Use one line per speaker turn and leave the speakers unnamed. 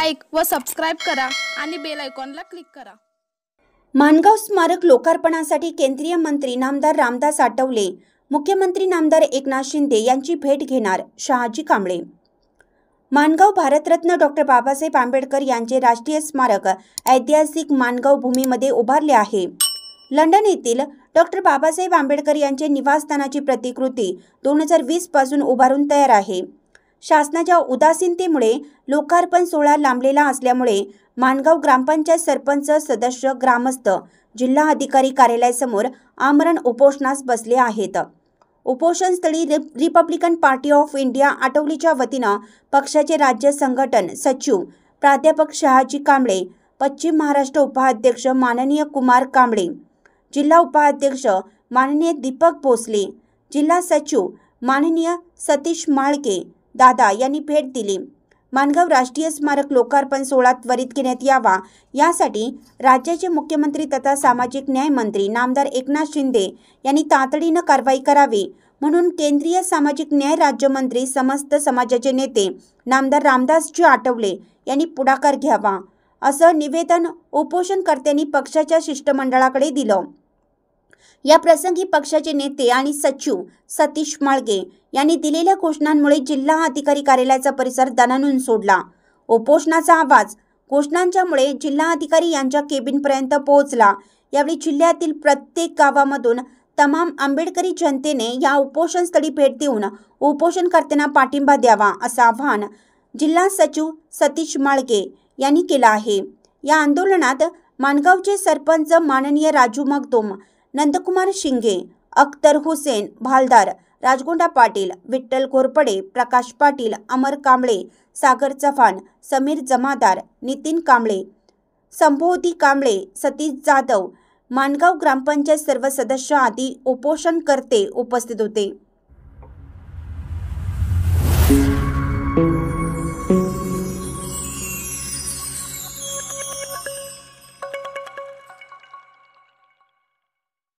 Like व subscribe करा आणि बेल आयकॉनला क्लिक करा।
माणगाव स्मारक लोकार्पणासाठी केंद्रीय मंत्री नामदार रामदास आठवले मुख्यमंत्री नामदार एकनाथ शिंदे यांची भेट घेणार शहाजी कांबळे। माणगाव भारतरत्न डॉक्टर बाबासाहेब आंबेडकर यांचे राष्ट्रीय स्मारक ऐतिहासिक माणगाव भूमीमध्ये उभारले आहे। लंडन येथील डॉक्टर बाबासाहेब आंबेडकर यांचे निवासस्थानाची प्रतिकृती 2020 पासून उभारून तयार आहे। शासनाच्या उदासीनतेमुळे लोकार्पण सोहळा लांबलेला असल्यामुळे माणगाव ग्रामपंचायत सरपंच सदस्य ग्रामस्थ जिल्हा अधिकारी कार्यालयासमोर आमरण उपोषणास बसले आहेत। उपोषणस्थळी रिपब्लिकन पार्टी ऑफ इंडिया आटवलीच्या वतीनं पक्षाचे राज्य संघटन सचिव प्राध्यापक शहाजी कांबळे, पश्चिम महाराष्ट्र उपाध्यक्ष माननीय कुमार कांबळे, जिल्हा उपाध्यक्ष माननीय दीपक भोसले, जिल्हा सचिव माननीय सतीश माळके दादा यांनी भेट दिली। माणगाव राष्ट्रीय स्मारक लोकार्पण सोहळा त्वरित घेण्यात यावा यासाठी राज्याचे मुख्यमंत्री तथा सामाजिक न्याय मंत्री नामदार एकनाथ शिंदे यांनी तातडीनं कारवाई करावी म्हणून केंद्रीय सामाजिक न्याय राज्यमंत्री समस्त समाजाचे नेते नामदार रामदासजी आठवले यांनी पुढाकार घ्यावा असं निवेदन उपोषणकर्त्यांनी पक्षाच्या शिष्टमंडळाकडे दिलं। या प्रसंगी पक्षाचे नेते आणि सचिव सतीश माळगे यांनी दिलेल्या घोषणांमुळे जिल्हा अधिकारी कार्यालयाचा परिसर दणाणून सोडला। उपोषणाचा आवाज घोषणांच्यामुळे जिल्हा अधिकारी यांच्या केबिनपर्यंत पोहोचला। यावेळी जिल्ह्यातील प्रत्येक गावामधून तमाम आंबेडकरी जनतेने या उपोषणस्थळी भेट देऊन उपोषणकर्त्यांना पाठिंबा द्यावा असं आवाहन जिल्हा सचिव सतीश माळगे यांनी केलं आहे। या आंदोलनात माणगावचे सरपंच माननीय राजू मगदूम, नंदकुमार शिंगे, अख्तर हुसेन भालदार, राजगोंडा पाटील, विठ्ठल घोरपडे, प्रकाश पाटील, अमर कांबळे, सागर चव्हाण, समीर जमादार, नितीन कांबळे, संबोधी कांबळे, सतीश जाधव, माणगाव ग्रामपंचायत सर्व सदस्य आदी उपोषणकर्ते उपस्थित होते।